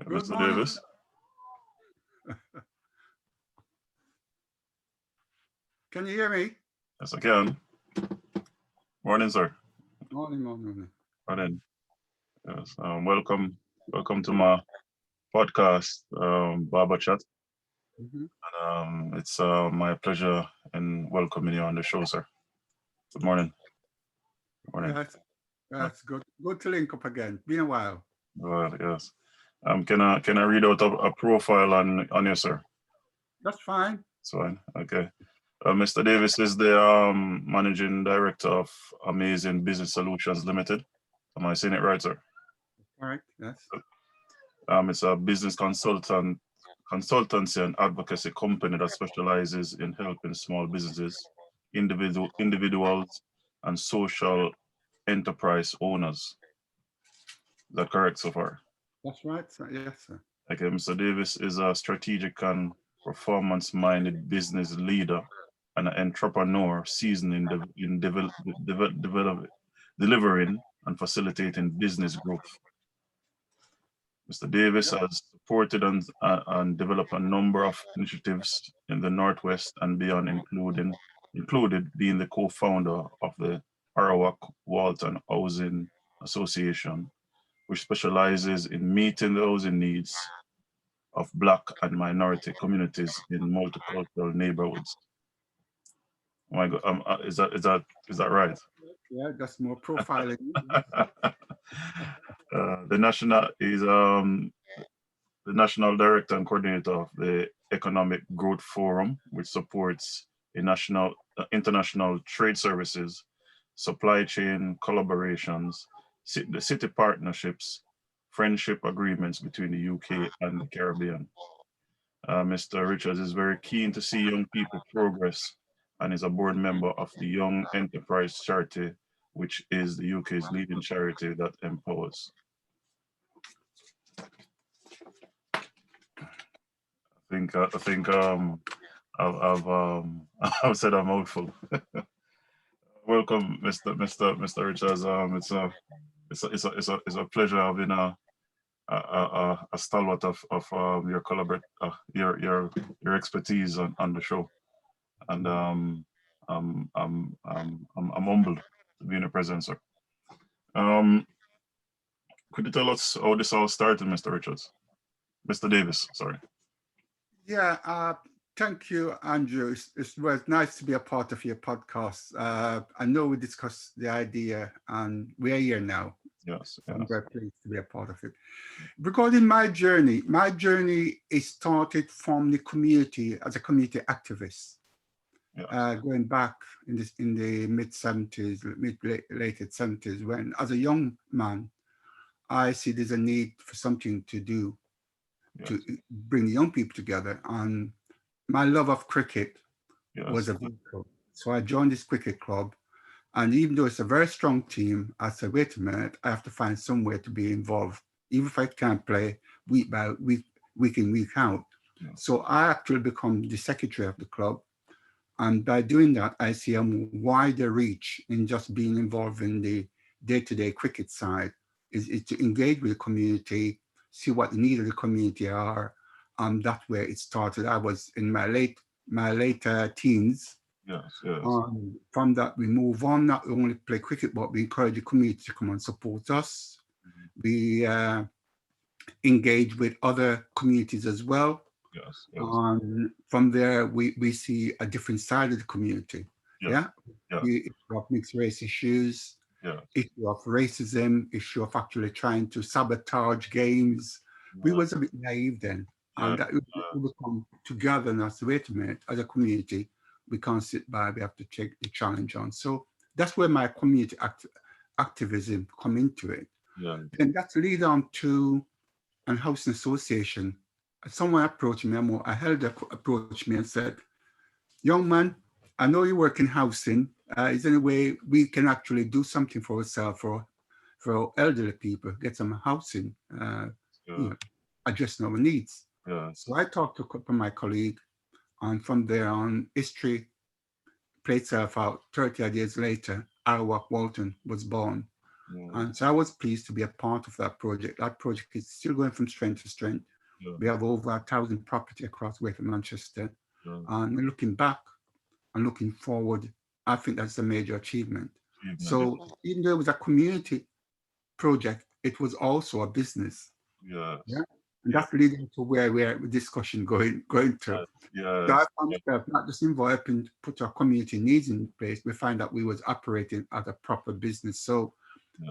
Good Mr. morning. Davis. Can you hear me? Yes, I can. Morning, sir. Morning, morning. Morning. Yes. Welcome to my podcast, Barberchat. Mhm. It's my pleasure in welcoming you on the show, sir. Good morning. Morning. Yes, that's good. Good to link up again. Been a while. Well, yes. Can I read out a profile on you, sir? That's fine. It's fine. Okay. Mr. Davis is the managing director of Amazing Business Solutions Limited. Am I saying it right, sir? Correct. Yes. It's a consultancy and advocacy company that specializes in helping small businesses, individuals, and social enterprise owners. Is that correct so far? That's right. Sir. Yes, sir. Okay, Mr. Davis is a strategic and performance-minded business leader and an entrepreneur seasoned in delivering and facilitating business growth. Mr. Davis Yep. has supported and developed a number of initiatives in the Northwest and beyond, included being the co-founder of the Arawak Walton Housing Association, which specializes in meeting the housing needs of Black and minority communities in multicultural neighborhoods. Oh my God, is that right? Yeah, that's more profiling. The national is the national director and coordinator of the Economic Growth Forum, which supports a international trade services, supply chain collaborations, the city partnerships, friendship agreements between the UK and the Caribbean. Mr. Richards is very keen to see young people progress and is a board member of the Young Enterprise Charity, which is the UK's leading charity that empowers. I think I've said a mouthful. Welcome, Mr. Richards. It's a pleasure having a stalwart of your your expertise on the show, and I'm humbled to be in your presence, sir. Um, could you tell us how this all started, Mr. Richards? Mr. Davis, sorry. Yeah. Thank you, Andrew. It was nice to be a part of your podcast. I know we discussed the idea, and we're here now. Yes, I'm yes, very pleased to be a part of it. Regarding my journey is started from the community as a community activist. yes, Going back in the mid 70s, late 70s, when as a young man, I see there's a need for something to do to yes, bring the young people together. And my love of cricket was yes, a vehicle. So I joined this cricket club. And even though it's a very strong team, I said, wait a minute, I have to find somewhere to be involved, even if I can't play week by week, week in, week out. yes, So I actually become the secretary of the club. And by doing that, I see a wider reach in just being involved in the day-to-day cricket side, is to engage with the community, see what the needs of the community are. That's where it started. I was in my later teens. yes, yes, From that, we move on, not only play cricket, but we encourage the community to come and support us. mhm, We engage with other communities as well. yes, yes, From there, we see a different side of the community. yes, Yeah, yes, the issue of mixed race issues, yes, issue of racism, issue of actually trying to sabotage games. We yes, was a bit naive then, and yes, that we come together and say, wait a minute, as a community, we can't sit by. We have to take the challenge on. So that's where my community activism come into it. yes, And that's lead on to an housing association. Someone approached me, a elder approached me and said, young man, I know you work in housing. Is there any way we can actually do something for ourselves, for elderly people, get some housing, you yes, know, addressing our needs? yes, So I talked to a couple of my colleagues, and from there on, history played itself out. 30 odd years later, Arawak Walton was born. And so I was pleased to be a part of that project. That project is still going from strength to strength. We have over 1,000 property across Greater Manchester. And looking back and looking forward, I think that's a major achievement. So even though it was a community project, it was also a business. Yeah. And that's leading to where we're discussion going to. So I found myself not just involved in put our community needs in place, we find that we was operating as a proper business. So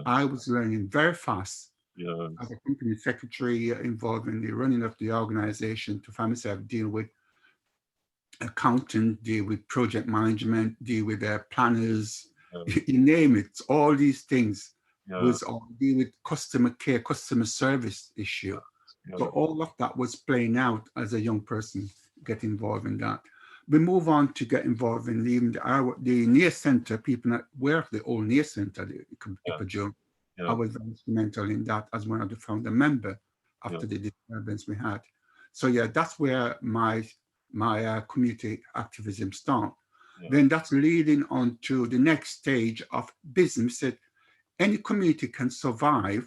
I was learning very fast as a company secretary involved in the running of the organization to find myself deal with accountant, deal with project management, deal with planners, you name it, all these things was all deal with customer care, customer service issue. So all of that was playing out as a young person, get involved in that. We move on to get involved in the near center, people that were the old near center, the Ipajun. I was instrumental in that as one of the founder member after the disturbance we had. So yeah, that's where my community activism start. Then that's leading on to the next stage of business. That any community can survive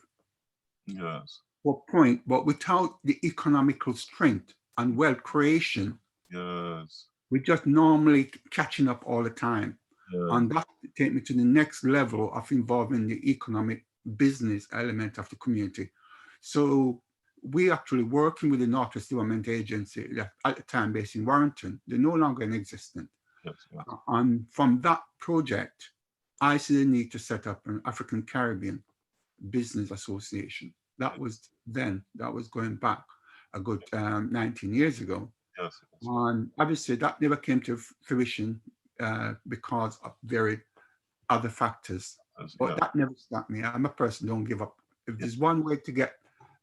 for a point, but without the economical strength and wealth creation, we're just normally catching up all the time. And that take me to the next level of involving the economic business element of the community. So we actually working with the Northwest Development Agency that at the time based in Warrington. They're no longer in existence. And from that project, I see the need to set up an African Caribbean Business Association. That was then, that was going back a good 19 years ago. And obviously that never came to fruition because of very other factors. But that never stopped me. I'm a person who don't give up. If there's one way to get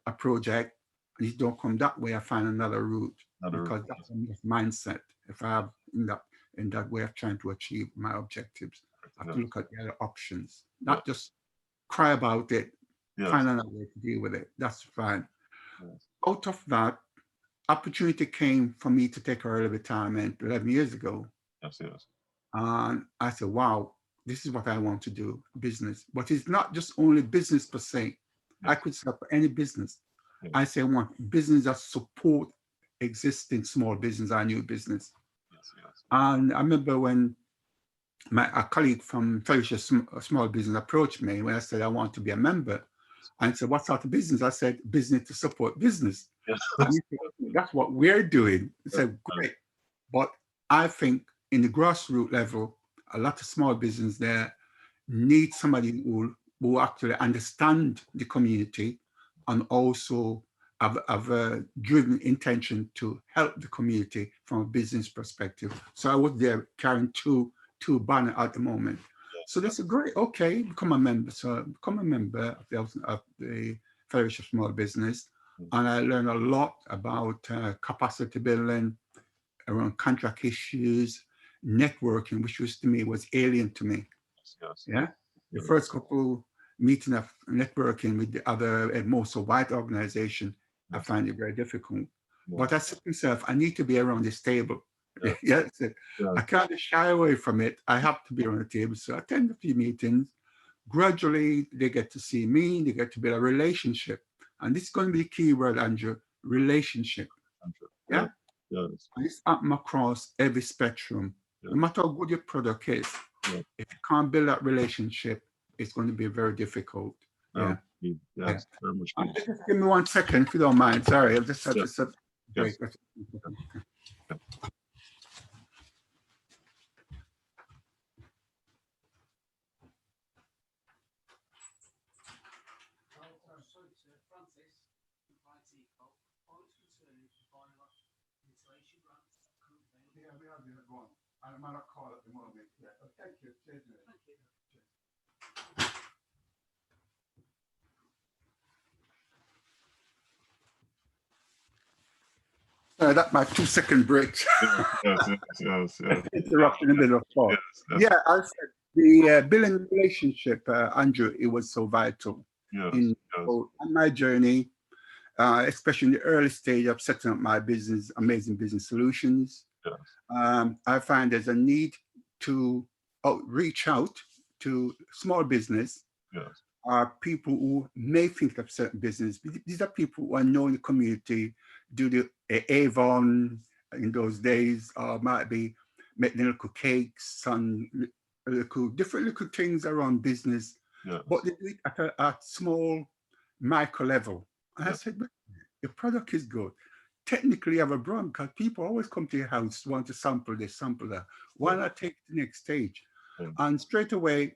a project, and you don't come that way, I find another route. Because that's my mindset. If I have in that way of trying to achieve my objectives, I have to look at the other options, not just cry about it, find another way to deal with it. That's fine. Out of that, opportunity came for me to take early retirement 11 years ago. And I said, wow, this is what I want to do, business. But it's not just only business per se. I could set up any business. I say I want business that support existing small business or new business. And I remember when a colleague from Fellowship Small Business approached me when I said I want to be a member. And said, what sort of business? I said, business to support business. And he said, that's what we're doing. I said, great. But I think in the grassroots level, a lot of small business there need somebody who actually understand the community and also have a driven intention to help the community from a business perspective. So I was there carrying two banners at the moment. So they said, great, okay, become a member. So become a member of the Fellowship of Small Business. And I learned a lot about capacity building, around contract issues, networking, which was to me was alien to me. The first couple meeting of networking with the other, most of white organization, I find it very difficult. But I said to myself, I need to be around this table. I can't shy away from it. I have to be around the table. So I attend a few meetings. Gradually, they get to see me. They get to build a relationship. And this is going to be the key word, Andrew, relationship. And it's happening across every spectrum. No matter how good your product is, if you can't build that relationship, it's going to be very difficult. Very much. Just give me 1 second, if you don't mind. Sorry, I'll just have to break. I'm on a call at the moment. Thank you. That's my 2-second break. Interruption in the middle of thought. I said the building relationship, Andrew, it was so vital in my journey, especially in the early stage of setting up my business, Amazing Business Solutions. I find there's a need to reach out to small business are people who may think of certain business. These are people who are known in the community, do the Avon in those days, or might be making little cakes and different little things around business, Yes. but they do it at a small micro level. And I Yeah. said, but your product is good. Technically, you have a brand because people always come to your house, want to sample this, sample that. Why Yeah. not take the next stage? Yeah. And straight away,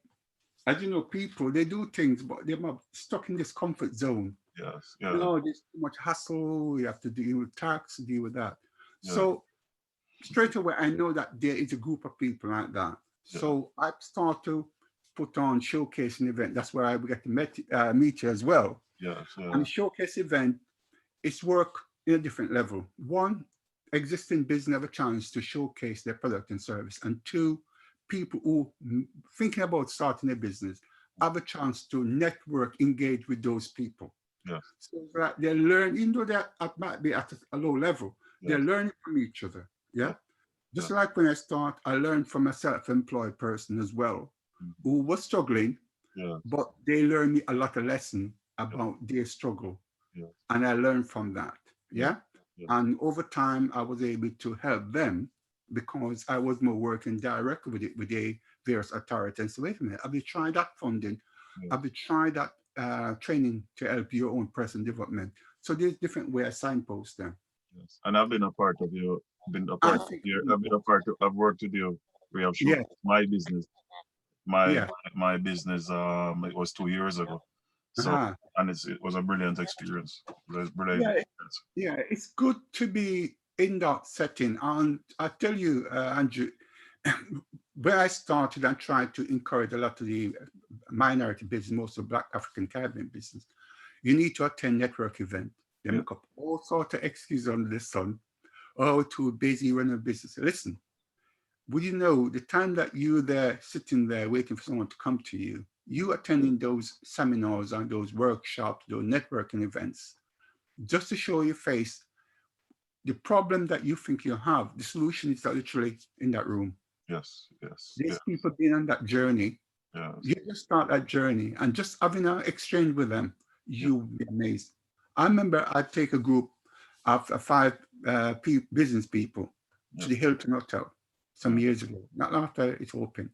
as you know, people, they do things, but they're stuck in this comfort zone. Yes. Yeah. No, there's too much hassle. You have to deal with tax, deal with that. Yeah. So straight away, I know that there is a group of people like that. Yeah. So I start to put on showcasing event. That's where I get to meet you as well. Yes. And Yeah. the showcase event, it's work in a different level. One, existing business have a chance to showcase their product and service. And two, people who thinking about starting a business have a chance to network, engage with those people. Yes. So that they learn, even though they might be at a low level, they're Yes. learning from each other. Yeah. Yeah. Just Yeah. like when I start, I learned from a self-employed person as well, Mhm. who was struggling, Yes. but they learned me a lot of lesson Yeah. about their struggle. Yes. And I learned from that. Yeah. Yeah. Yeah. And over time, I was able to help them because I was more working directly with it, with the various authorities. So wait a minute, have you tried that funding? Yes. Have you tried that training to help your own personal development? So there's different ways I signpost them. Yes. And I've been a part of your, been a I part of think, your, I've been a part of, I've worked with you. We have shown yeah, my business, my yeah. my business. It was 2 years ago. So, Uh-huh. and it was a brilliant experience. It was brilliant Yeah, experience. yeah, it's good to be in that setting. And I tell you, Andrew, where I started and tried to encourage a lot of the minority business, most of Black African Caribbean business, you need to attend network event. They Yeah. make up all sorts of excuses under the sun. Oh, too busy running a business. Listen, would you know the time that you're there, sitting there, waiting for someone to come to you, you attending those seminars and those workshops, those networking events, just to show your face, the problem that you think you have, the solution is literally in that room. Yes. Yes. There's Yes. people been on that journey. Yes. You just start that journey and just having an exchange with them, Yeah. you'll be amazed. I remember I'd take a group of five business people to Yeah. the Hilton Hotel some Yeah. years ago, not after it opened.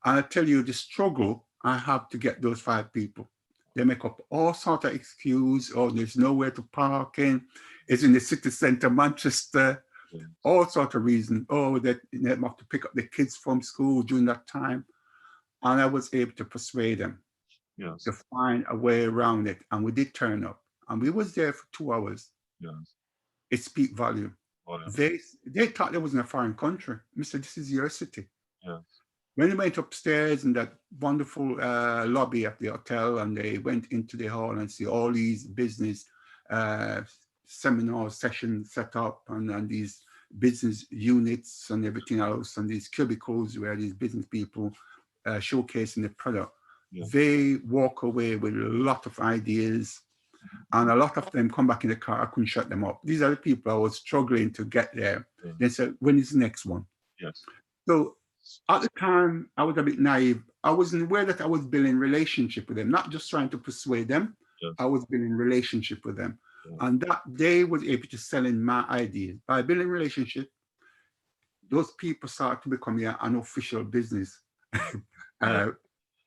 And I tell you the struggle I have to get those five people. They make up all sorts of excuse, or there's nowhere to park in. It's in the city centre, Manchester, Yeah. all sorts of reasons. Oh, that they have to pick up the kids from school during that time. And I was able to persuade them to Yes. find a way around it. And we did turn up. And we was there for 2 hours. Yes. It speak volume. Volumes. They thought they was in a foreign country. Mister, this is your city. Yes. When they went upstairs in that wonderful lobby at the hotel, and they went into the hall and see all these business uh, seminar sessions set up, and these business units and everything else, and these cubicles where these business people showcasing the product, Yeah. they walk away with a lot of ideas, and a lot of them come back in the car. I couldn't shut them up. These are the people I was struggling to get there. Yeah. They said, when is the next one? Yes. So at the time, I was a bit naive. I wasn't aware that I was building relationship with them, not just trying to persuade them. Yes. I was building relationship with them. Yeah. And that they was able to sell in my ideas. By building relationship, those people start to become an official business Yeah.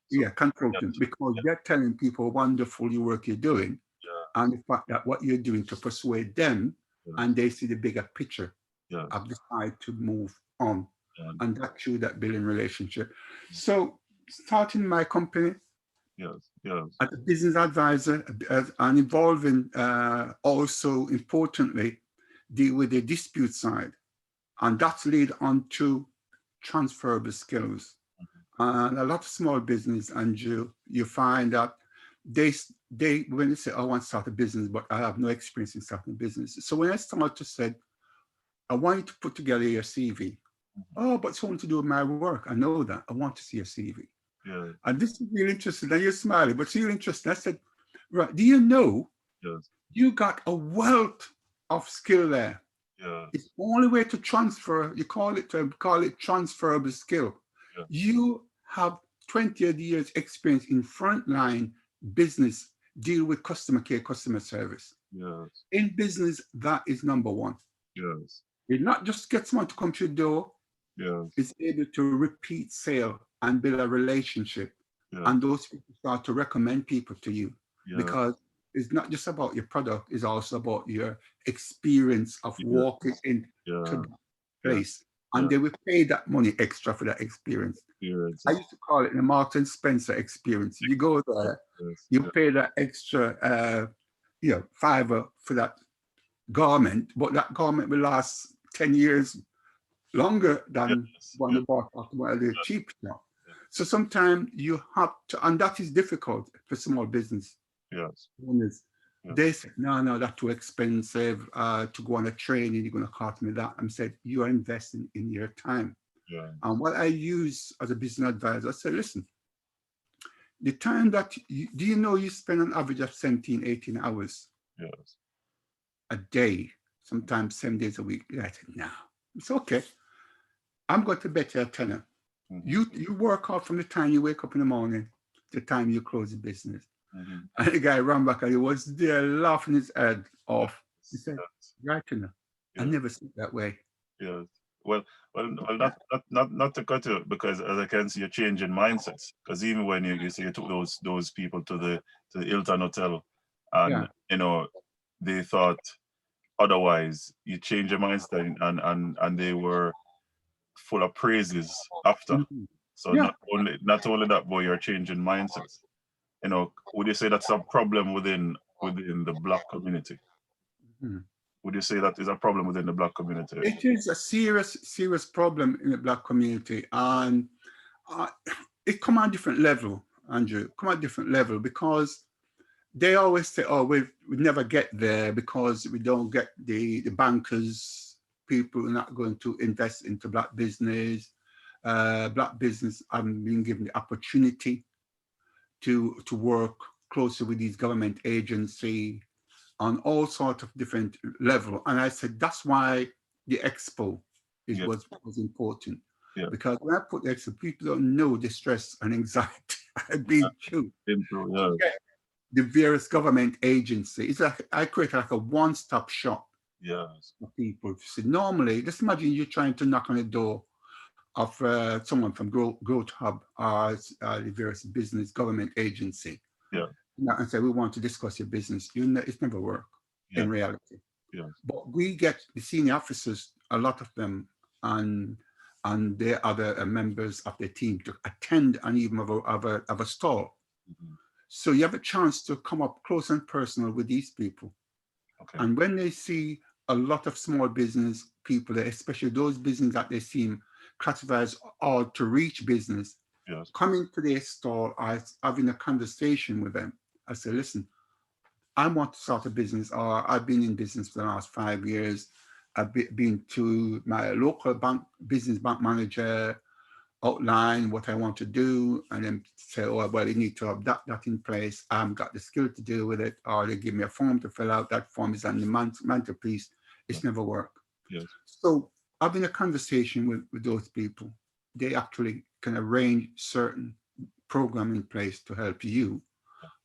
So, consultant, yes. because they're telling people wonderful your work you're doing, Yeah. and the fact that what you're doing to persuade them, Yes. and they see the bigger picture. Yes. I've decided to move on. And And that's through that building relationship. So starting my company yes. Yes. as a business advisor and involving also importantly deal with the dispute side. And that's lead on to transferable skills. And a lot of small business, and you find that they when they say, I want to start a business, but I have no experience in starting a business. So when I started to say, I want you to put together your CV. Oh, but it's something to do with my work. I know that. I want to see a CV. Yeah. And this is really interesting. And you're smiling, but it's really interesting. I said, right, do you know Yes. you got a wealth of skill there? Yeah. It's the only way to transfer, you call it transferable skill. Yeah. You have 20 years experience in frontline business, deal with customer care, customer service. Yes. In business, that is number one. Yes. It not just get someone to come to your door, Yes. it's able to repeat sale and build a relationship. Yes. And those people start to recommend people to you Yeah. because it's not just about your product, it's also about your experience of Yeah. walking into Yeah. that Yeah. place. And Yeah. they will pay that money extra for that experience. I Experiences. used to call it the Marks and Spencer experience. You go there, Yes. you Yeah. pay that extra, $5 for that garment, but that garment will last 10 years longer than Yes. one Yeah. you bought off one of the Yeah. cheap now. So sometimes you have to, and that is difficult for small business Yes. owners. Yes. They say, no, that's too expensive to go on a training, you're going to cost me that. I'm said, you are investing in your time. Yeah. And what I use as a business advisor, I say, listen, the time that, do you know you spend an average of 17, 18 hours Yes. a day, sometimes 7 days a week? I said, no, it's okay. I'm going to bet you a tenner. Mm-hmm. You work out from the time you wake up in the morning to the time you close the business. Mm-hmm. And the guy ran back and he was there laughing his head off. He Yes. said, Yes. right, you know, I Yes. never see it that way. Yes. Well, not to cut you because as I can see, you're changing mindsets. Because even when you say you took those people to the Hilton Hotel, and Yeah. they thought otherwise, you change your mindset, and they were full of praises after. Mhm. So Yeah. not only that, but you're changing mindsets. Would you say that's a problem within the Black community? Mhm. Would you say that is a problem within the Black community? It is a serious, serious problem in the Black community. And uh, it come on a different level, Andrew, come on a different level because they always say, oh, we never get there because we don't get the bankers, people are not going to invest into Black business. Black business haven't been given the opportunity to work closely with these government agency on all sorts of different level. And I said, that's why the expo Yeah. was important. Yeah. Because when I put the expo, people don't know the stress and anxiety I've been through Been through. to Yes. get the various government agencies. It's like I create like a one-stop shop Yes. for people. So normally, just imagine you're trying to knock on the door of someone from Growth Hub or the various business government agency Yeah. and say, we want to discuss your business. It's never work Yeah. in reality. Yes. But we get the senior officers, a lot of them, and their other members of the team to attend and even have a stall. Mm-hmm. So you have a chance to come up close and personal with these people. Okay. And when they see a lot of small business people, especially those businesses that they seem classified as all to reach business, Yes. coming to their stall, having a conversation with them. I say, listen, I want to start a business, or I've been in business for the last 5 years. I've been to my local business bank manager, outline what I want to do, and then say, oh, well, you need to have that in place. I haven't got the skill to deal with it, or they give me a form to fill out. That form is on the mantelpiece. Yeah. It's never worked. Yes. So having a conversation with those people, they actually can arrange certain program in place to help you,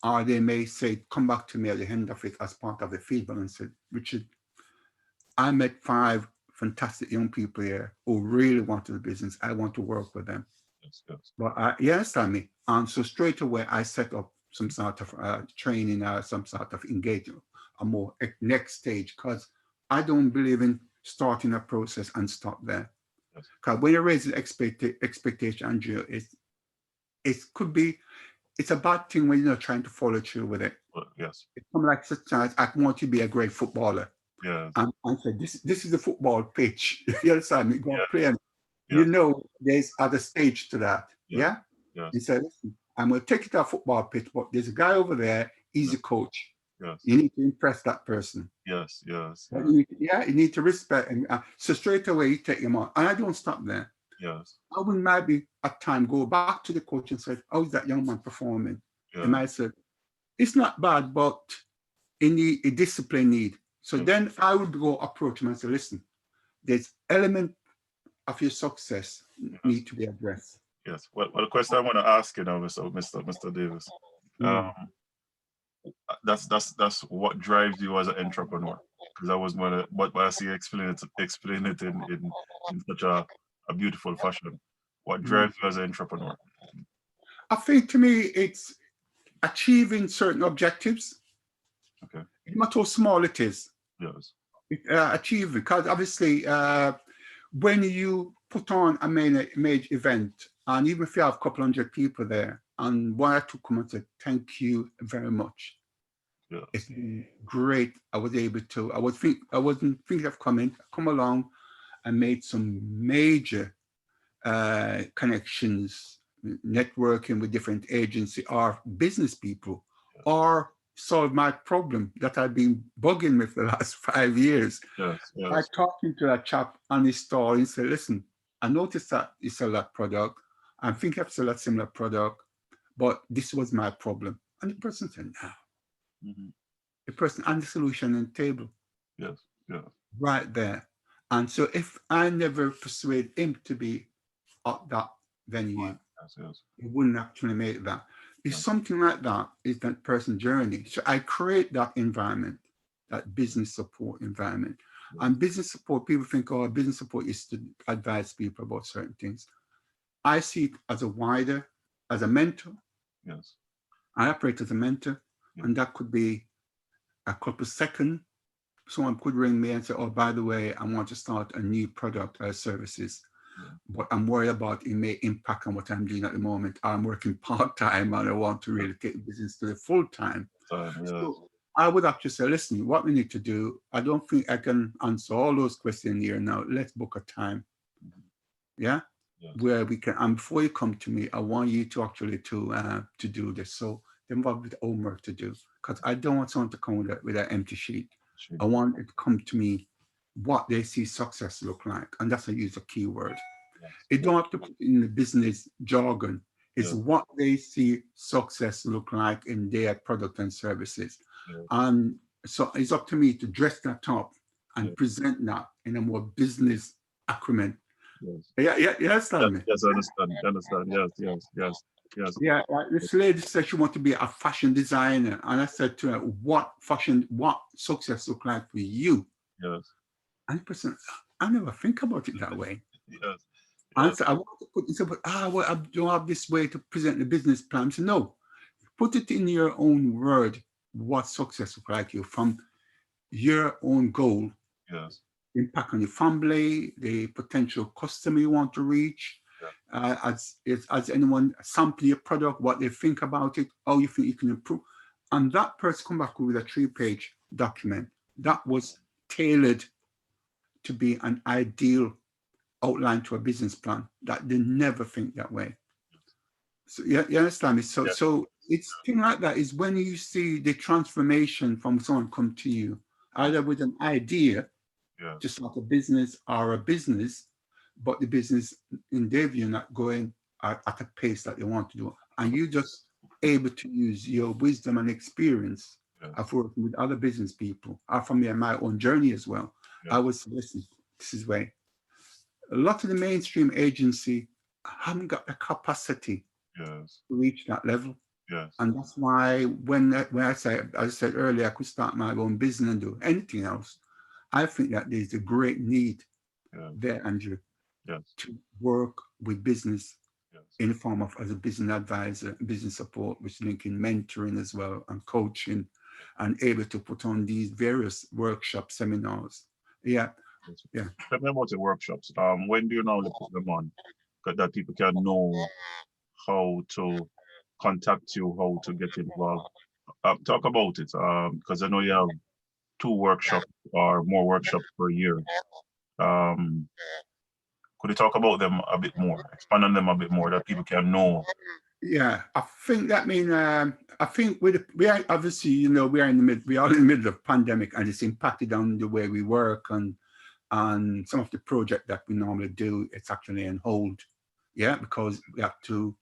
or they may say, come back to me at the end of it as part of the feedback and say, Richard, I met 5 fantastic young people here who really want to do business. I want to work with them. Yes. Yes. But you understand me? And so straight away, I set up some sort of training or some sort of engagement, a more next stage, because I don't believe in starting a process and stop there. Yes. Because when you raise the expectation, Andrew, it could be, it's a bad thing when you're not trying to follow through with it. Well, yes. It's come like such as I want to be a great footballer. Yes. And say, this is the football pitch. You understand me? Go and Yes. play. And Yes. there's other stage to that. Yes. Yeah? Yes. He said, listen, I'm going to take it to a football pitch, but there's a guy over there, he's a coach. Yes. You need to impress that person. Yes. Yes. But Yes. you need to respect him. So straight away, you take him on. And I don't stop there. Yes. I would maybe at time go back to the coach and say, how is that young man performing? And Yeah. I said, it's not bad, but he need a discipline need. So Yes. then I would go approach him and say, listen, there's element of your success Yes. need to be addressed. Yes. Well, the question I want to ask you now, Mr. Davis. Um, Mm. that's what drives you as an entrepreneur. Because I was gonna, but I see you explain it in such a beautiful fashion. What drives you as an entrepreneur? I think to me, it's achieving certain objectives, Okay. no matter how small it is. Yes. Achieve, because obviously when you put on a major event, and even if you have a couple hundred people there, and one or two come and say, thank you very much. Yes. It's been great. I was able to, I wasn't thinking of come along and made some major connections, networking with different agencies or business people, or solve my problem that I've been bugging me for the last 5 years. Yes. By Yes. talking to a chap on his store and say, listen, I noticed that you sell that product. I'm thinking of sell a similar product, but this was my problem. And the person said, no. Mm-hmm. The person and the solution on the table. Yes. Yes. Right there. And so if I never persuade him to be at that venue, Yes. Yes. he wouldn't actually make that. If Yes. something like that is that person's journey. So I create that environment, that business support environment. Yes. And business support, people think, oh, business support is to advise people about certain things. I see it as a wider, as a mentor. Yes. I operate as a mentor, Yes. and that could be a couple of seconds. Someone could ring me and say, oh, by the way, I want to start a new product or services, but I'm worried about it may impact on what I'm doing at the moment. I'm working part-time and I want to really take the business to the full-time. Yes. So I would actually say, listen, what we need to do, I don't think I can answer all those questions here now. Let's book a time. Yeah? Yes. Where we can, and before you come to me, I want you to actually to do this. So they're involved with homework to do, because I don't want someone to come with an empty sheet. Sure. I want it to come to me what they see success look like. And that's a use of keyword. Yes. It don't have to put in the business jargon. It's what they see success look like in their product and services. And so it's up to me to dress that up and present that in a more business acumen. Yes. You understand me? Yes, I understand. I understand. Yes, yes, yes, yes. Yeah, this lady said she wanted to be a fashion designer. And I said to her, what success look like for you? Yes. And the person, I never think about it that way. Yes. And so I want to put, he said, but well, I don't have this way to present the business plan. So no, put it in your own word, what success look like you from your own goal. Yes. Impact on your family, the potential customer you want to reach. As anyone sample your product, what they think about it, how you think you can improve. And that person come back with a 3-page document that was tailored to be an ideal outline to a business plan, that they never think that way. So you understand me? So it's thing like that is when you see the transformation from someone come to you, either with an idea to start a business or a business, but the business in their view not going at a pace that they want to do. And you just able to use your wisdom and experience of working with other business people, or from me and my own journey as well. I would say, listen, this is where a lot of the mainstream agency haven't got the capacity to reach that level. And that's why when I said, as I said earlier, I could start my own business and do anything else. I think that there's a great need there, Andrew, to work with business in the form of as a business advisor, business support, which linking mentoring as well and coaching, and able to put on these various workshops, seminars. Yeah. Tell me about the workshops. When do you normally put them on? That people can know how to contact you, how to get involved. Talk about it, because I know you have 2 workshops or more workshops per year. Could you talk about them a bit more, expand on them a bit more, that people can know? Yeah, I think that I think we are obviously, we are in the middle of pandemic, and it's impacted on the way we work, and some of the project that we normally do, it's actually on hold. Yeah, because we have to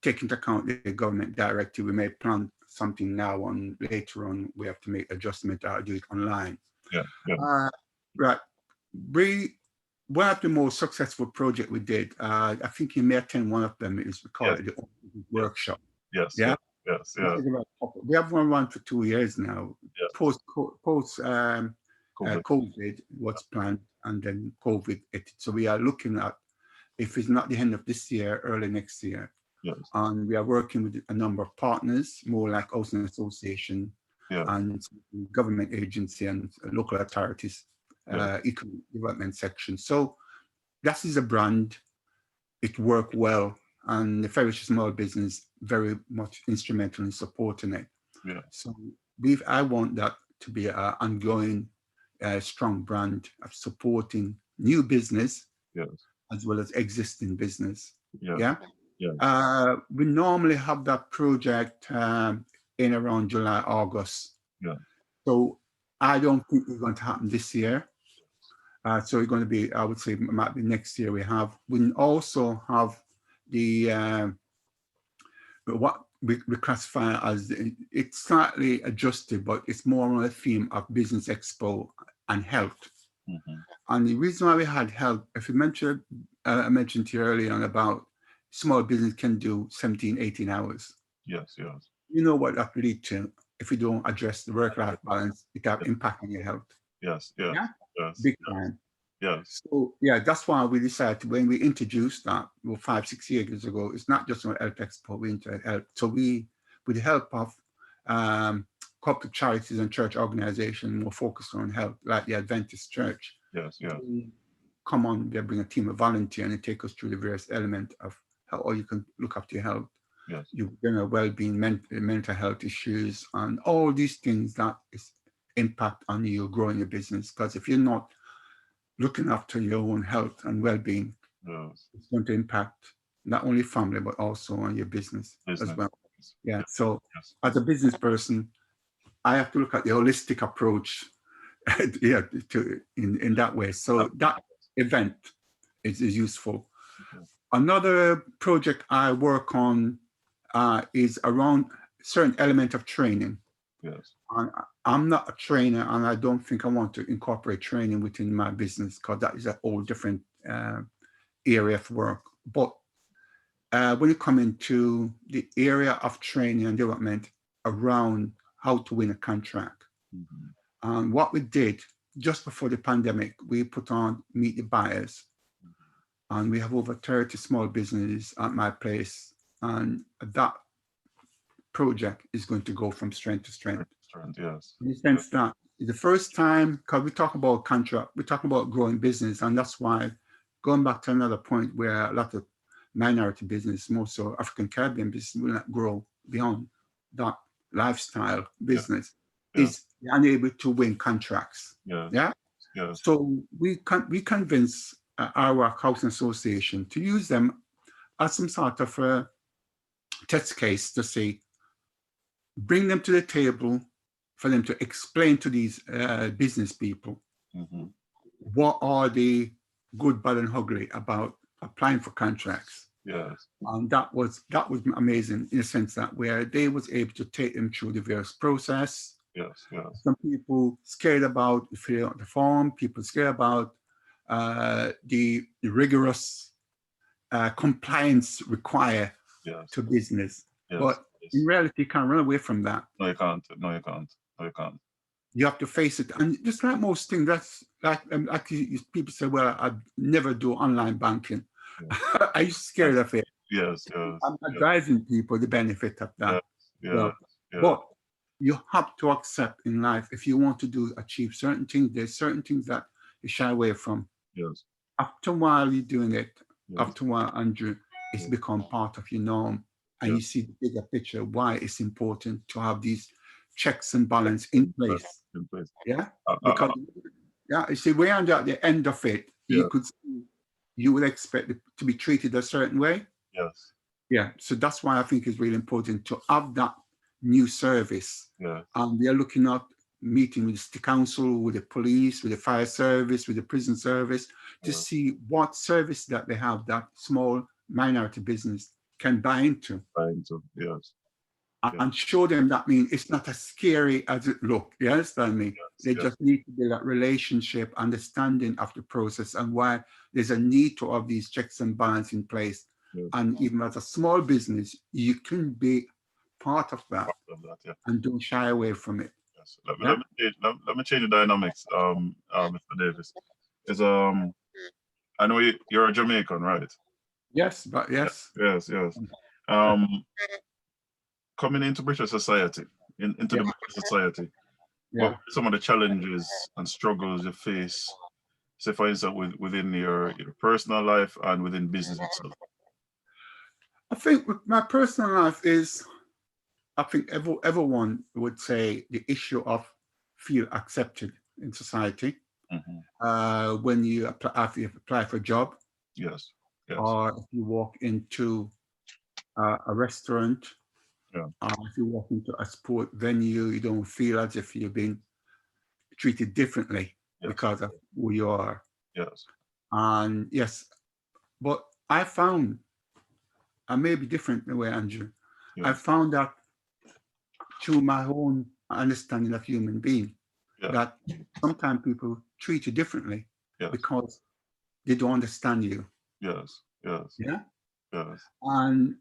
take into account the government directive. We may plan something now, and later on we have to make adjustment or do it online. Right. One of the most successful project we did, I think you may attend one of them, is we call it the workshop. Yes. Yeah. Yes, That yes, is about we have one run for 2 years now. yes. Post COVID. COVID, what's planned, and then COVID. So we are looking at if it's not the end of this year, early next year. Yes, And we are working with a number of partners, more like housing association yes, and government agency and local authorities, yes, economic development section. So that is a brand. It worked well, and the Fellowship Small Business very much instrumental in supporting it. yeah, So I want that to be an ongoing, strong brand of supporting new business yes, as well as existing business. yes, Yeah. yes, We normally have that project in around July, August. yeah, So I don't think it's going to happen this year. So it's going to be, I would say, might be next year. We also have the what we classify as it's slightly adjusted, but it's more on a theme of business expo and health. mm-hmm. And the reason why we had health, if you mentioned, I mentioned to you earlier on about small business can do 17, 18 hours. Yes, yes, You know what that lead to if you don't address the work-life balance, it have impact on your health. yes, yes, Yeah, yes, big yes, time. yes, So yeah, that's why we decided when we introduced that 5, 6 years ago, it's not just an health expo, we into health. So we, with the help of corporate charities and church organizations more focused on health, like the Adventist Church, yes, yes, we come on, they bring a team of volunteers and they take us through the various elements of how you can look after your health, yes, your well-being, mental health issues, and all these things that is impact on you growing your business. Because if you're not looking after your own health and well-being, yes. it's going to impact not only family but also on your business as Business. well. Yeah. Yes, So yes, as a business person, I have to look at the holistic approach, yeah, in that way. So that event is useful. okay. Another project I work on is around certain element of training. Yes, And I'm not a trainer, and I don't think I want to incorporate training within my business because that is a whole different area of work. But when you come into the area of training and development around how to win a contract, mm-hmm. and what we did just before the pandemic, we put on Meet the Buyers, and we have over 30 small businesses at my place, and that project is going to go from strength to strength. Yes, In the sense that the first time, because we talk about contract, we talk about growing business, and that's why going back to another point where a lot of minority business, more so African Caribbean business, will not grow beyond that lifestyle business, yeah, is unable to win contracts. yes, Yeah. yes, So we convince our housing association to use them as some sort of a test case to say, bring them to the table for them to explain to these business people mm-hmm. what are the good, bad, and ugly about applying for contracts. Yes, And that was amazing in a sense that where they was able to take them through the various process. yes, yes, Some people scared about filling out the form, people scared about the rigorous compliance required yes, to business. yes, But in yes. reality, you can't run away from that. No, you can't. No, you can't. No, you can't. You have to face it. And just like most things, that's like people say, well, I'd never do online banking. Yeah. Are you scared of it? Yes, yes, I'm yes, advising people the benefit of that. yes, yes, Well, yes, but you have to accept in life if you want to achieve certain things, there's certain things that you shy away from. yes, After a while you're doing it, yes, after a while, Andrew, it's yes, become part of your norm. And you yes. see the bigger picture, why it's important to have these checks and balance in place. In place. Yeah. Because yeah, you see, we're at the end of it, Yeah. you would expect it to be treated a certain way. Yes. Yeah. So that's why I think it's really important to have that new service. Yeah. And we are looking at meeting with the council, with the police, with the fire service, with the prison service, to see what service that they have that small minority business can buy into. Yes. And show them that it's not as scary as it looks. You understand me? Yes, They just need to build that relationship, understanding of the process and why there's a need to have these checks and balance in place. Yes. And even as a small business, you can be part of that Of that, yeah. and don't shy away from it. Yes. Yeah. Let me change the dynamics, Mr. Davis. Is I know you're a Jamaican, right? Yes, but yes. Yes, yes. Um, coming into British society, into Yeah. the British society, what Yeah. were some of the challenges and struggles you face, say for instance, within your personal life and within business itself? I think with my personal life is, I think everyone would say the issue of feel accepted in society. Hmm. When you apply, after you apply for a job, Yes, yes, or if you walk into a restaurant, yeah, if you walk into a sport venue, you don't feel as if you've been treated differently yes, because of who you are. yes, And yes, but I found, I may be different in the way, Andrew. I yeah, found that through my own understanding of human being, yeah, that sometimes people treat you differently yes, because they don't understand you. yes, yes, Yeah. yes. And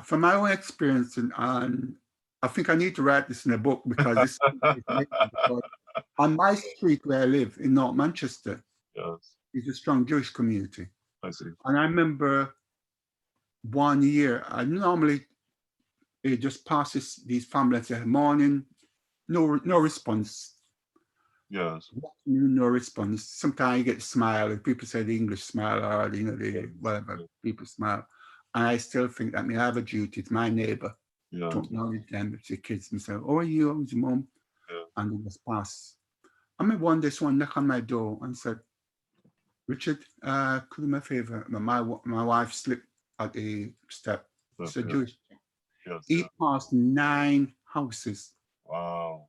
from my own experience, and I think I need to write this in a book because this is amazing, because on my street where I live in North Manchester Yes, is a strong Jewish community. I see. And I remember one year, I normally it just passes these families say, morning, no response. Yes, No response. Sometimes you get a smile, and people say the English smile, or yes, the whatever yes, people smile. And I still think that I have a duty. It's my neighbor. yes, Don't acknowledge them. It's the kids and say, "Oh, are you? How's your mom?" yes, And they just pass. I remember one day someone knocked on my door and said, "Richard, could you do me a favor? My wife slipped at the step." It's a yes, Jewish. yes, He yes. passed 9 houses. Wow,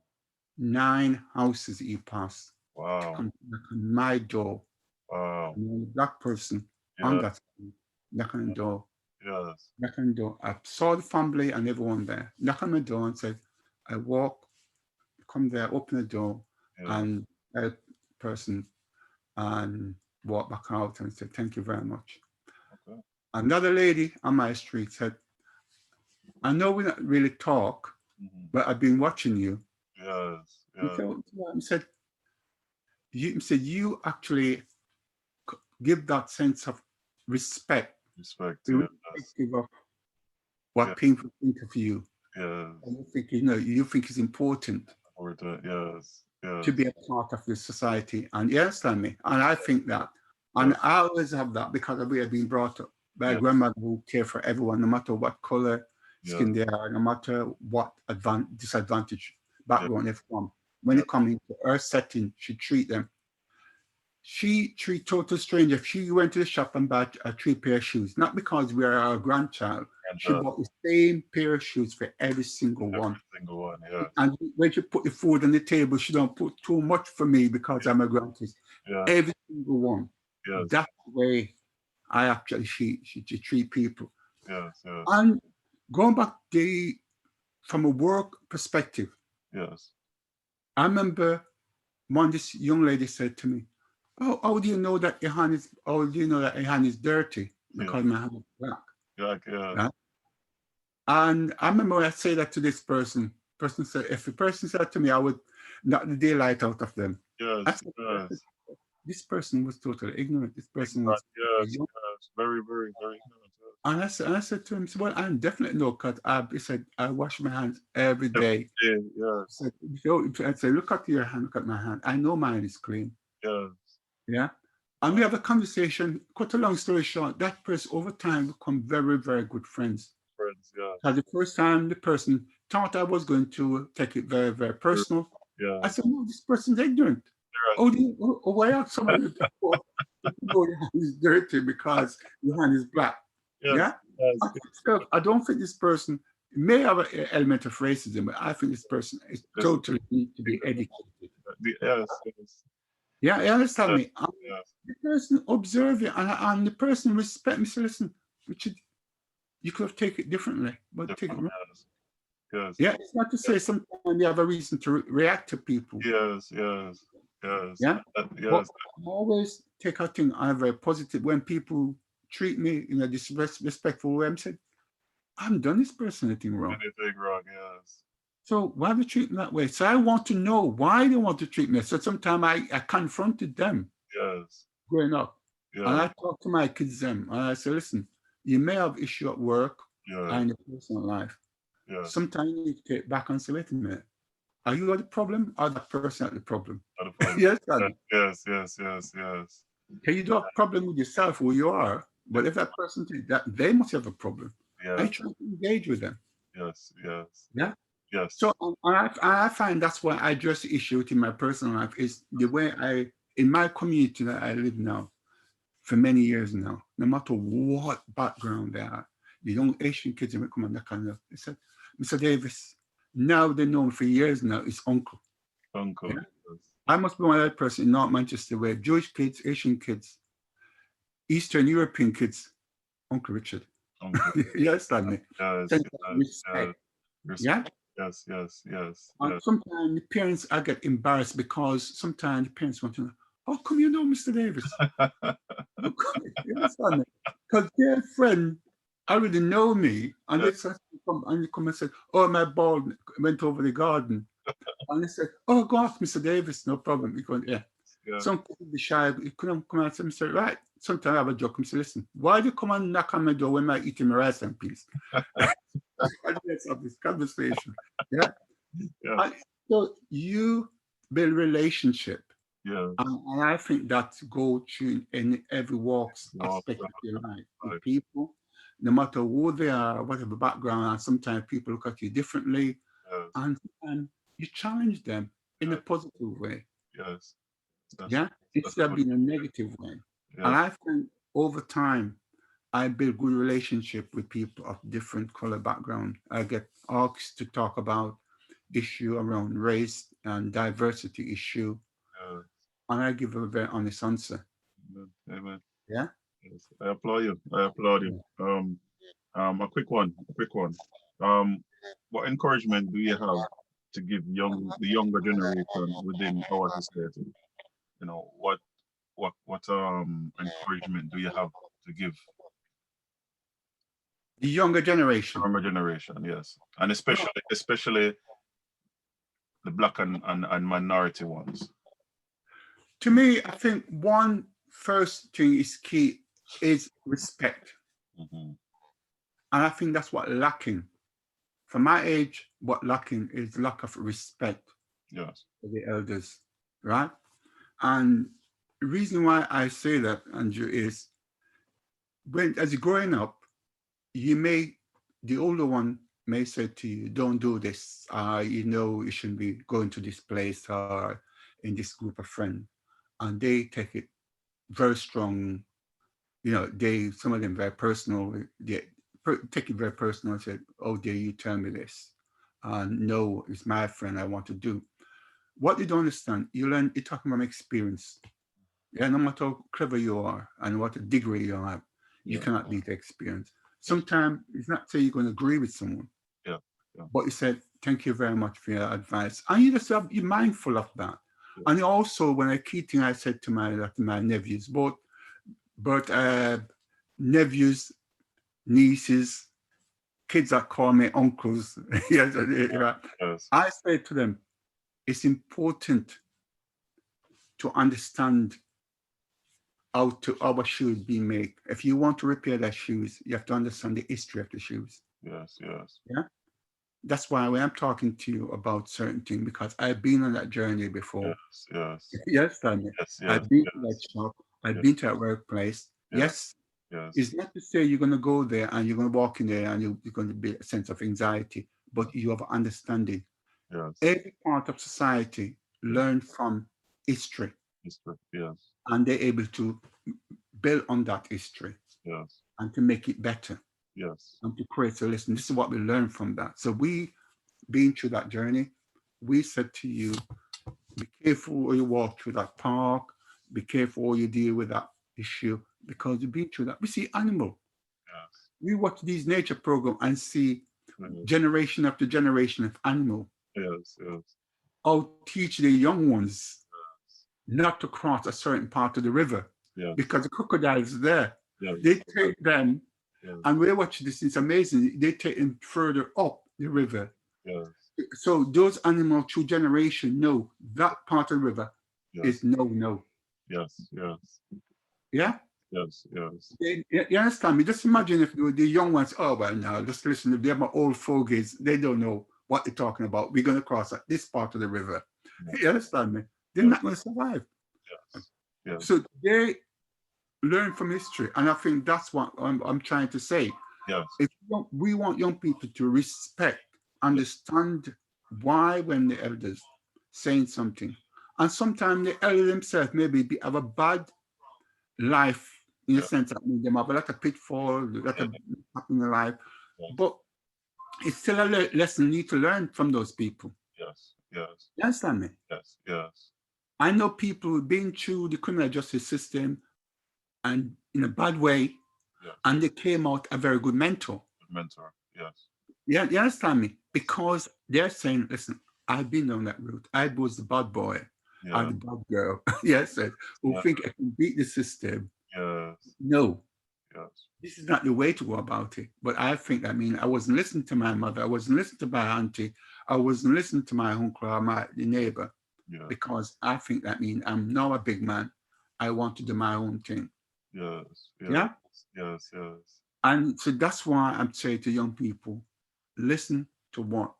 9 houses he passed to wow, come knock on my door. wow. And a black person on Yeah, that street, knock on the door, yes, knock on the door. I saw the family and everyone there. Knock on the door and said, I walk, come there, open the door, yes, and help person and walk back out and said, thank you very much. okay. Another lady on my street said, I know we don't really talk, Hmm. but I've been watching you. Yes, He yes, said, he said, you actually give that sense of respect, respect, yes, irrespective of yeah, what people think of you. yes, And you think, you think it's important or the, yes, to yes, be a part of this society. And you understand me? And I think that. yeah, And I always have that because we have been brought up by a yeah, grandmother who care for everyone, no matter what color yeah, skin they are, no matter what disadvantage yeah, background they're from. When yeah, they come into her setting, she treat them. She treat total stranger. If she went to the shop and bought a 3 pair of shoes, not because we are our grandchild, she grandchild, bought the same pair of shoes for every single every one. single one, yes, And when she put the food on the table, she don't put too much for me because I'm a grandkid. yeah, Every single one. yes, That's the way I actually she treat people. yes, yes, And going back from a work perspective, yes, I remember this young lady said to me, "Oh, how do you know that your hand is? How do you know that your hand is dirty? yeah, Because my hand is black." yeah, yes, Right? And I remember when I say that to this person. Person said, if the person said to me, I would knock the daylight out of them. I yes, said, yes, this person was totally ignorant. This person ignorant, was yes, young. yes, very, very, very ignorant, And I said to him, well, I'm definitely no cut. He said, I wash my hands every yes, day. yeah, I yes, said, I said, look at your hand, look at my hand. I know mine is clean. yes, Yeah. And we have a conversation. Cut a long story short, that person over time become very, very good friends. friends, yes, Because the first time the person thought I was going to take it very, very personal, I yes, said, no, this person's ignorant. yes, Oh, why are somebody to know your hand is dirty because your hand is black? yes, Yeah? yes, I don't think this person may have an element of racism, but I think this person is yes, totally need to be educated. yes, yes, Yeah, you understand yes, me? yes, The person observe you and the person respect me. Say, listen, Richard, you could have taken it differently, but take it different, wrong. yes, yes, Yeah, it's not to say sometimes you have a reason to react to people. yes, yes, yes, Yeah, but yes, I always take a thing. I'm very positive when people treat me in a disrespectful way. I'm saying, I haven't done this person anything wrong. Anything wrong? Yes. So why they treat me that way? So I want to know why they want to treat me. So sometimes I confronted them Yes. growing up. And Yes. I talk to my kids them and I say, listen, you may have issue at work Yes. and in your personal life. Yes. Sometimes you need to take back and say, wait a minute, are you the problem or that person at the problem? Not a problem. Yes, Daddy. Yes. Yes. Yes. Yes. Can you do a problem with yourself who you are? But if that person thinks that they must have a problem, I Yes. try to engage with them. Yes. Yes. Yeah. Yes. So I find that's why I address the issue in my personal life is the way in my community that I live now for many years now, no matter what background they are, the young Asian kids that come on that kind of, they said, Mr. Davis, now they know me for years now, it's uncle. Uncle. Yeah? Yes. I must be one of that person in North Manchester where Jewish kids, Asian kids, Eastern European kids, Uncle Richard. Uncle. You understand me? Yes. Sense of Yes. respect. Yes. Yeah? Yes. Yes. Yes. And Yes. sometimes the parents, I get embarrassed because sometimes the parents want to know, how come you know Mr. Davis? How come? You understand me? Because their friend already know me, and they Yes. start to come and they come and say, oh, my ball went over the garden. And they said, oh, go ask Mr. Davis, no problem. You go, yeah. Yeah. Some people be shy, you couldn't come out and say, right. Sometimes I have a joke and say, listen, why do you come and knock on my door when I'm eating my rice and peas? Let's have this conversation. Yeah. Yes. And so you build relationship. Yes. And I think that go through in every walks Wow. aspect of your life with Right. people, no matter who they are, whatever background, and sometimes people look at you differently, Yes. and you challenge them in a Yes. positive way. Yes. That's Yeah, that's a instead of good. being a negative way. And Yes. I think over time, I build good relationship with people of different color background. I get asked to talk about issue around race and diversity issue, Yes. and I give a very honest answer. Amen. Amen. Yeah. Yes. I applaud you. I applaud you. A quick one. A quick one. Um, what encouragement do you have to give the younger generation within our society? You know, what encouragement do you have to give The younger generation. younger generation? Yes, and especially the black and minority ones. To me, I think one first thing is key is respect. Hmm. And I think that's what lacking. For my age, what lacking is lack of respect Yes. for the elders, right? And the reason why I say that, Andrew, is when as you're growing up, the older one may say to you, don't do this, you shouldn't be going to this place or in this group of friends. And they take it very strong, some of them very personal, they take it very personal and said, oh, dare you tell me this? No, it's my friend, I want to do. What you don't understand, you're talking about experience. Yeah, no matter how clever you are and what degree you have, you Yeah. cannot beat the experience. Yes. Sometimes it's not say you're going to agree with someone, Yeah. Yeah. but you said, thank you very much for your advice. And you just have, you're mindful of that. Yeah. And also, when I key thing I said to my nephews, both nephews, nieces, kids that call me uncles, yes, Yes. I say to them, it's important to understand how our shoes be made. If you want to repair that shoes, you have to understand the history of the shoes. Yes. Yes. Yeah. That's why when I'm talking to you about certain things, because I've been on that journey before. Yes. Yes. Yes, Tanya. Yes. Yes. I've been to that Yes. shop. I've Yes. been to that workplace. Yes. Yes. Yes. It's not to say you're going to go there and you're going to walk in there and you're going to be a sense of anxiety, but you have understanding. Yes. Every part of society Yes. learn from history Yes. and they're able to build on that history Yes. and to make it better Yes. and to create a listen. This is what we learn from that. So we, being through that journey, we said to you, be careful when you walk through that park, be careful when you deal with that issue, because you've been through that. We see animal. Yes. We watch these nature programs and see Yes. generation after generation of animal. Yes. Yes. How teach the young ones not to cross a certain part of the river Yes. because the crocodiles there. Yes. They take them yes, And we watch this, it's amazing. They take them further up the river. yes, So those animals through generation know that part of the river yes, is no, no. yes, yes, Yeah? yes, yes, You understand me? Just imagine if the young ones, oh, well, now, just listen, if they're my old fogies, they don't know what they're talking about. We're going to cross at this part of the river. You understand me? They're yes, not going to survive. yes, yes, So they learn from history. And I think that's what I'm trying to say. yes, If we want young people to respect, understand why when the elders saying something. And sometimes the elder themselves maybe have a bad life in the yes, sense that they have a lot of pitfall, a lot yes, of happen in life. yes, But it's still a lesson you need to learn from those people. yes, yes, You understand me? yes, yes, I know people being through the criminal justice system and in a bad way, yes. and they came out a very good mentor. Good mentor. Yes, Yeah, you understand me? Because they're saying, listen, I've been on that route. I was the bad boy or yeah, the bad girl, yes, who yeah, think I can beat the system. yes, No, yes, this is not the way to go about it. But I think, I mean, I wasn't listening to my mother. I wasn't listening to my auntie. I wasn't listening to my uncle or the neighbor yeah, because I think that means I'm now a big man. I want to do my own thing. yes, yes, Yeah. yes, yes, And so that's why I'm saying to young people, listen to what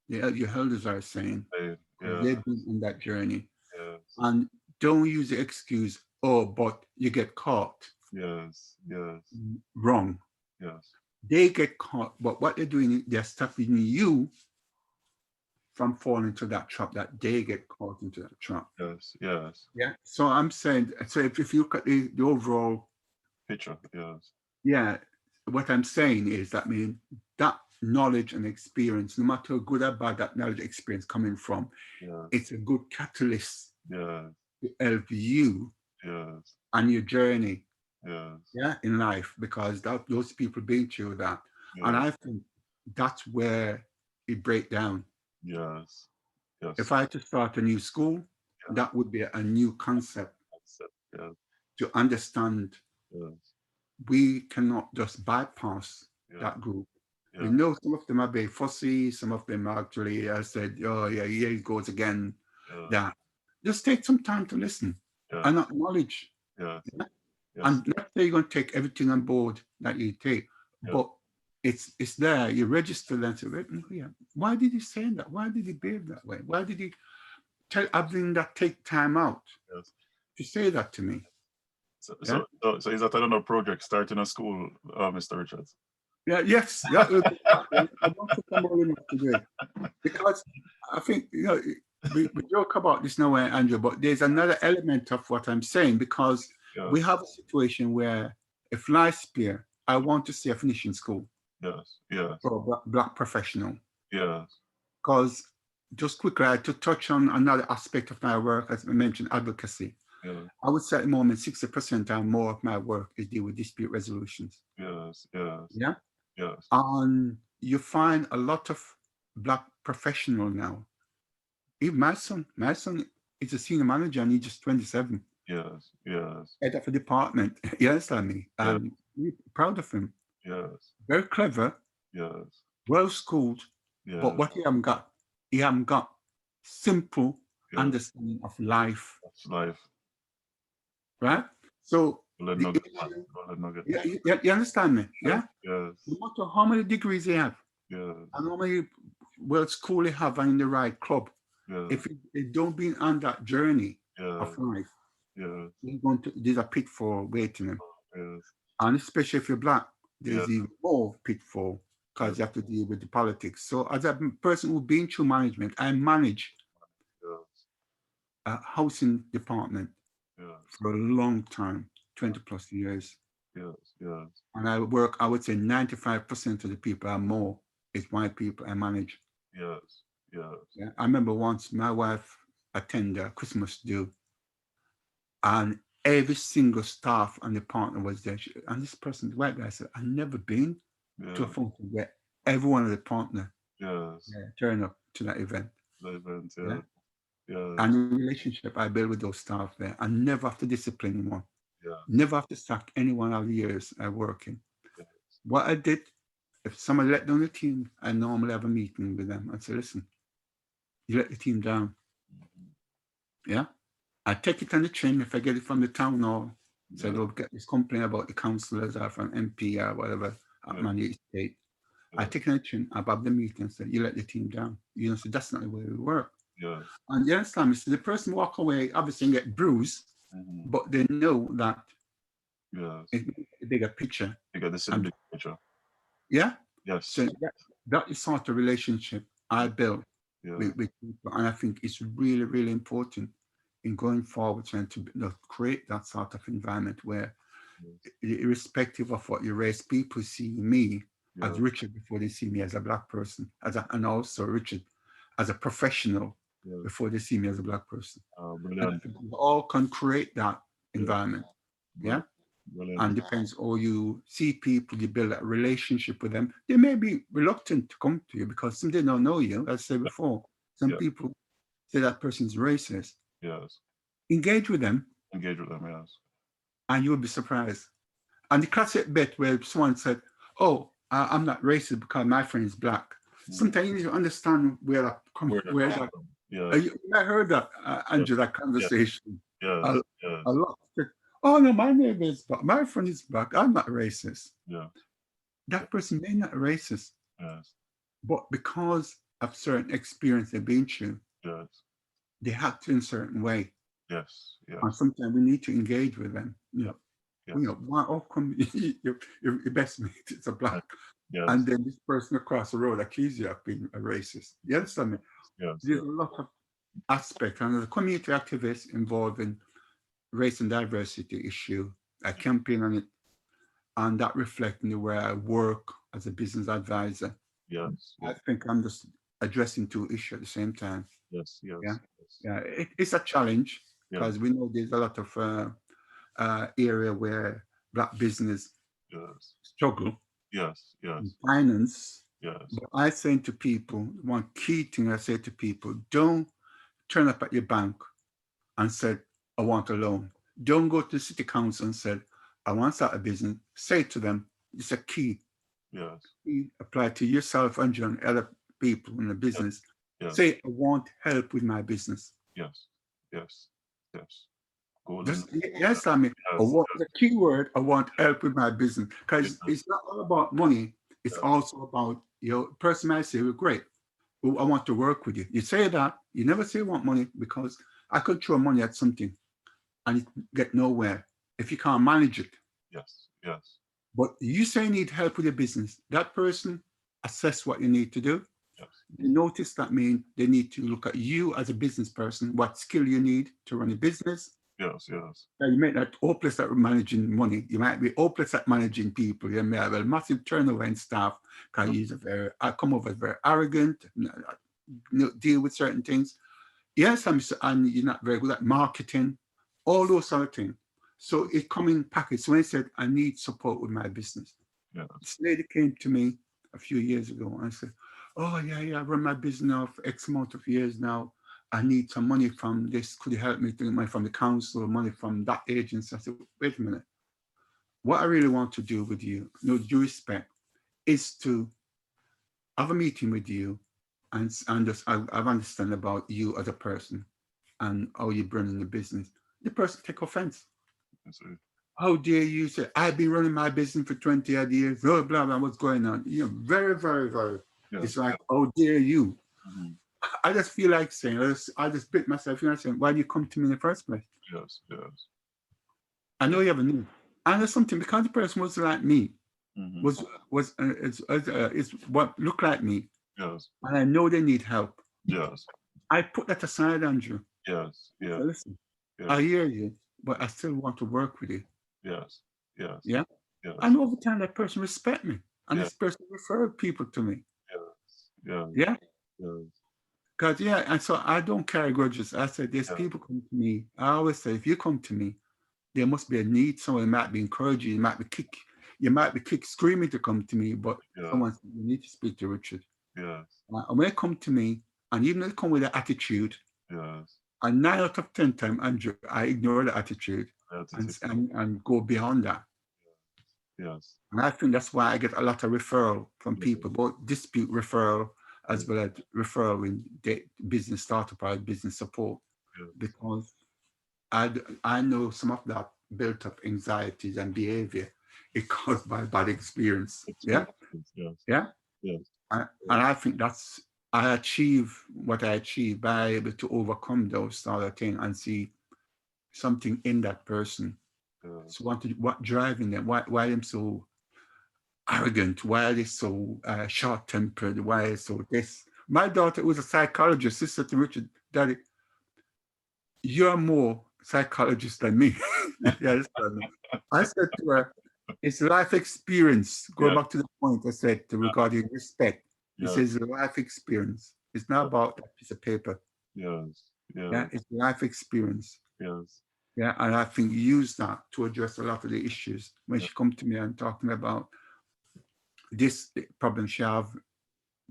your elders are saying, because yeah, they've been on that journey. yes, And don't use the excuse, oh, but you get caught. yes, yes, Wrong. yes, They get caught, but what they're doing, they're stopping you from falling into that trap that they get caught into that trap. yes, yes. Yeah. So I'm saying, so if you look at the overall, Picture. Yes, yeah, what I'm saying is that mean that knowledge and experience, no matter how good or bad that knowledge experience coming from, yes, it's a good catalyst yes, to help you yes, on your journey, yes, yeah, in life, because those people been through that. And yes, I think that's where it break down. yes, yes, If I had to start a new school, yes. that would be a new concept Accept. Yes, to understand. yes, We cannot just bypass yes, that group. We yes, know some of them are very fussy, some of them actually, I said, oh yeah, here it goes again. yes, That just take some time to listen yes, and acknowledge. yes, Yeah? yes, And not say you're going to take everything on board that you take, yes, but it's there. You register that. Yeah. Why did he say that? Why did he behave that way? Why did he tell Abdin that take time out yes. to say that to me? So, Yeah. so is that another project starting a school, Mr. Richards? Yeah. Yes. That would be, I want to come on enough today because I think we joke about this now, Andrew, but there's another element of what I'm saying because we Yes, have a situation where if life sphere, I want to see a finishing school yes, yes, for a black professional. yes, Because just quickly, I to touch on another aspect of my work, as I mentioned, advocacy. yes, I would say at the moment, 60% or more of my work is deal with dispute resolutions. yes, yes, Yeah. yes, And you find a lot of black professional now. Even my son is a senior manager and he's just 27, yes, yes, head of a department. You understand me? yes, And we're proud of him. yes, Very clever, yes, well schooled, but yes, what he haven't got simple yes. understanding of life, That's life. right? So Golden the nugget, man. issue, Golden nugget. you understand me? Yes, Yeah? yes, No matter how many degrees they have yes, and how many well school they have and in the right club, yes, if they don't be on that journey of yes, life, yes, there's a pitfall waiting them. yes, And especially if you're black, yes, there's even more pitfall yes, because you have to deal with the politics. So as a person who's been through management, I manage yes, a housing department yes, for a long time, 20 plus years. yes, yes, And I would say 95% of the people are more is white people I manage. yes, yes, Yeah. I remember once my wife attended a Christmas do and every single staff and the partner was there. And this person, the white guy said, I've never been to a yes, function where every one of the partner yes, turn up to that event. the event, Yeah. yes, yes, And the relationship I built with those staff there, I never have to discipline one, yes, never have to sack anyone of the years I work in. What I did, if someone let down the team, I normally have a meeting with them and say, listen, you let the team down. Mhm. Yeah. I take it on the chin if I get it from the town or say, Yeah. don't get this complaint about the councillors or from MP or whatever at Yeah. my state. I Yeah. take it on the chin, I bob the meeting and say, you let the team down. You know, so that's not the way we work. Yes. And the understand, so the person walk away, obviously and get bruised, Mhm. but they know that Yes. it's a bigger picture. You got this in the And big picture. yeah, so Yes. that is sort of relationship I Yeah. built Yeah. with people. And I think it's really, really important in going forward, trying to create that sort of environment where, Yes. irrespective of what your race, people see me as Yeah. Richard before they see me as a black person, and also Richard as a professional Yes. before they see me as a black person. And I Brilliant. think we all can create that Yeah. environment. Yeah. Brilliant. Brilliant. And depends how you see people, you build a relationship with them. They may be reluctant to come to you because some they don't know you. As I said before, some Yeah. people say that person's racist. Yes. Engage with them Engage with them. Yes. and you'll be surprised. And the classic bit where someone said, oh, I'm not racist because my friend is black. Mhm. Sometimes you need to understand where that comes, Where they're where coming that, from. Yes. you might heard that, Yes. Andrew, that Yes. conversation a, Yes. a Yes. lot. Oh no, my name is black. My friend is black. I'm not racist. Yeah. That person may not racist, Yes. but because of certain experience they've been through, Yes. they act in a certain way. Yes. And Yes. sometimes we need to engage with them. Yeah. Yes. Why how come your best mate is a Yes. black? And Yes. then this person across the road accuses you of being a racist. You understand me? Yes. There's Yes. a lot of aspects, and as a community activist involved in race and diversity issue, I campaign on it, and that reflecting the way I work as a business advisor. Yes. I Yes. think I'm just addressing two issues at the same time. Yes. Yeah, Yes. Yes. yeah, it's a challenge Yes. because we know there's a lot of area where black business Yes. struggle Yes. in Yes. finance. Yes. But I say to people, one key thing I say to people, don't turn up at your bank and say, I want a loan. Don't go to the city council and say, I want to start a business. Say to them, it's a key. Yes. Key apply to yourself and your other people in the Yes. business. Yes. Say, I want help with my business. Yes. Yes. Yes. Golden. Just yes, I mean, I Yes. want the key word. I want help with my business Yes. because it's not all about money. It's Yes. also about your person. I say, well, great. Well, I want to work with you. You say that. You never say you want money because I could throw money at something and it get nowhere if you can't manage it. Yes. Yes. But you say you need help with your business. That person assess what you need to do. Yes. They notice that mean they need to look at you as a business person, what skill you need to run a business. Yes. Yes. Now, you might not hopeless at managing money. You might be hopeless at managing people. You may have a massive turnover in staff because I come over as very arrogant, deal with certain things. Yes, and you're not very good at marketing, all those sort of things. So it come in package. So when I said I need support with my business, Yes. this lady came to me a few years ago and I said, oh yeah, I run my business now for X amount of years now. I need some money from this. Could you help me to get money from the council, money from that agency? I said, wait a minute. What I really want to do with you, no due respect, is to have a meeting with you and just I've understand about you as a person and how you run in the business. The person take offense. Yes. How dare you say, I've been running my business for 20 odd years, blah, blah, blah, what's going on? Very, very, very. It's Yes. like, how dare you? Mhm. I just feel like saying, I just bit myself, saying, why do you come to me in the first place? Yes. Yes. I know Yes. you have a need. And there's something, because the person was like me, Mhm. was what looked like me, Yes. and I know they need help. Yes. I put that aside, Andrew. Yes. I Yes. said, listen, I Yes. hear you, but I still want to work with you. Yes. Yes. Yeah. Yes. And over time, that person respect me. And Yes. this person referred people to me. Yes. Yes. Yeah. Yes. Because, yeah. And so I don't carry grudges. I said, there's Yes. people come to me. I always say, if you come to me, there must be a need. Someone might be encouraging. You might be kick screaming to come to me, but Yes. someone said, you need to speak to Richard. Yes. And when they come to me, and even if they come with an attitude, Yes. and 9 out of 10 times, Andrew, I ignore the attitude Attitude. and go beyond that. Yes. And I think that's why I get a lot of referral from Yes. people, both dispute referral as Yes. well as referral in business startup or business support, Yes. because I know some of that built up anxieties and behavior it caused by bad experience. Yeah, Experience. Yes. yeah. Yes. And I think that's I achieve what I achieve by able to overcome those sort of things and see something in that person. Yes. So what driving them? Why them so arrogant? Why are they so short tempered? Why is so this? My daughter was a psychologist. She said to Richard, Daddy, you're more psychologist than me. You understand? I said to her, it's life experience. Going Yes. back to the point I said regarding respect. It Yes. says life experience. It's not about that piece of paper. Yes. Yeah, Yes. it's life experience. Yes. Yeah, and I think use that to address a lot of the issues. When Yes. she come to me and talk to me about this problem she have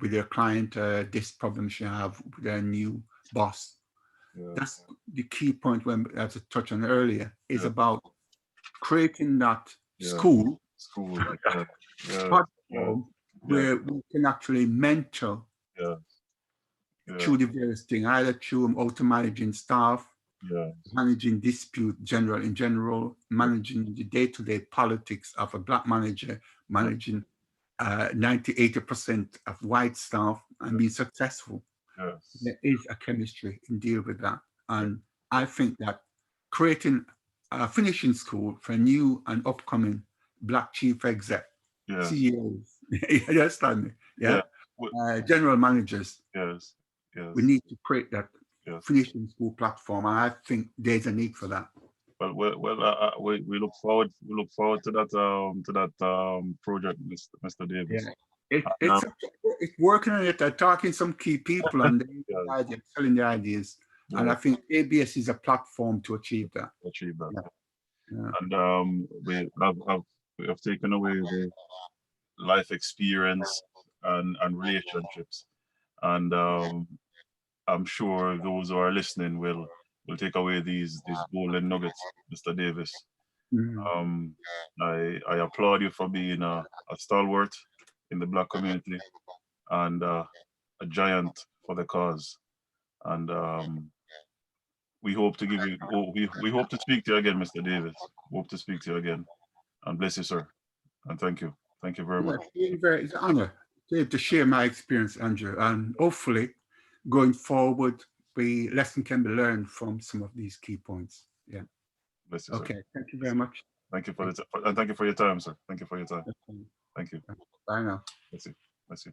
with her client, this problem she have with her new boss. Yes. That's the key point when, as I touched on earlier, is Yes. about creating that Yes. school School. Yes. Yes. Yes. platform Yes. where we can actually mentor Yes. Yes. through the various things, either through how to managing staff, Yes. managing dispute in general, managing the day-to-day politics of a black manager, managing 90, 80% of white staff and being successful. Yes. There is a chemistry in deal with that. Yes. And I think that creating a finishing school for new and upcoming black chief exec, Yes. CEOs, you understand me? Yeah. Yeah. General managers, Yes. we Yes. need to create that Yes. finishing school platform. And I think there's a need for that. We look forward to that project, Mr. Davis. Yeah. It, And, it's it's working on it. I'm talking some key people and yes, selling the ideas. And yes, I think ABS is a platform to achieve that. achieve that. Yeah. Yeah. And we have taken away the life experience and relationships. And I'm sure those who are listening will take away these golden nuggets, Mr. Davis. Mhm. Um, I applaud you for being a stalwart in the Black community and a giant for the cause. And we hope to give you, we hope to speak to you again, Mr. Davis. Hope to speak to you again. And bless you, sir. And thank you. Thank you very Yeah, much. it's an honor to share my experience, Andrew. And hopefully, going forward, the lesson can be learned from some of these key points. Yeah. Bless you, sir. Okay. Thank you Bless very you. much. Thank you for and thank you for your time, sir. Thank you for your time. Thank you. Bye now. Bless you. Bless you.